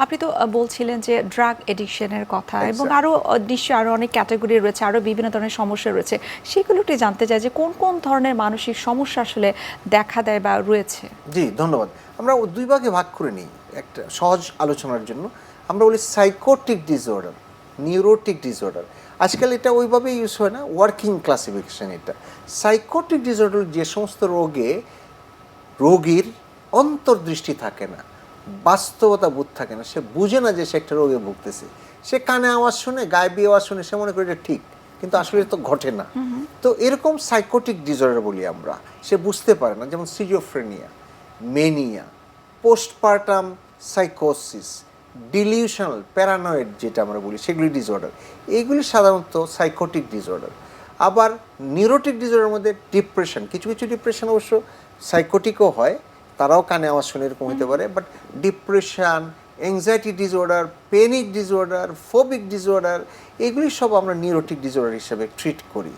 আপনি তো বলছিলেন যে ড্রাগ এডিকশনের কথা এবং Exactly. আরও নিশ্চয়ই আরও অনেক ক্যাটাগরি রয়েছে, আরও বিভিন্ন ধরনের সমস্যা রয়েছে, সেগুলো একটু জানতে চাই যে কোন কোন ধরনের মানসিক সমস্যা আসলে দেখা দেয় বা রয়েছে। জি, ধন্যবাদ। আমরা দুই ভাগে ভাগ করে নিই একটা সহজ আলোচনার জন্য। আমরা বলি সাইকোটিক ডিসঅর্ডার, নিউরোটিক ডিসঅর্ডার। আজকাল এটা ওইভাবে ইউজ হয় না, ওয়ার্কিং ক্লাসিফিকেশন এটা। সাইকোটিক ডিসঅর্ডার যে সমস্ত রোগে রোগীর অন্তর্দৃষ্টি থাকে না, বাস্তবতা বোধ থাকে না, সে বুঝে না যে সে একটা রোগে ভুগতেছে। সে কানে আওয়াজ শুনে, গায়েবী আওয়াজ শুনে সে মনে করে এটা ঠিক, কিন্তু আসলে তো ঘটে না। তো এরকম সাইকোটিক ডিসঅর্ডার বলি আমরা। সে বুঝতে পারে না, যেমন সিজোফ্রেনিয়া, মেনিয়া, পোস্টপার্টাম সাইকোসিস, ডিলিউশনাল প্যারানয়েড যেটা আমরা বলি, সেগুলি ডিসঅর্ডার। এইগুলি সাধারণত সাইকোটিক ডিসঅর্ডার। আবার নিউরোটিক ডিসঅর্ডারের মধ্যে ডিপ্রেশন, কিছু কিছু ডিপ্রেশন অবশ্য সাইকোটিকও হয়, তারাও কানে আওয়াজ শুনে এরকম হতে পারে। But depression, anxiety disorder, panic disorder, phobic disorder, এগুলি সব আমরা নিউরোটিক ডিসঅর্ডার হিসেবে ট্রিট করি।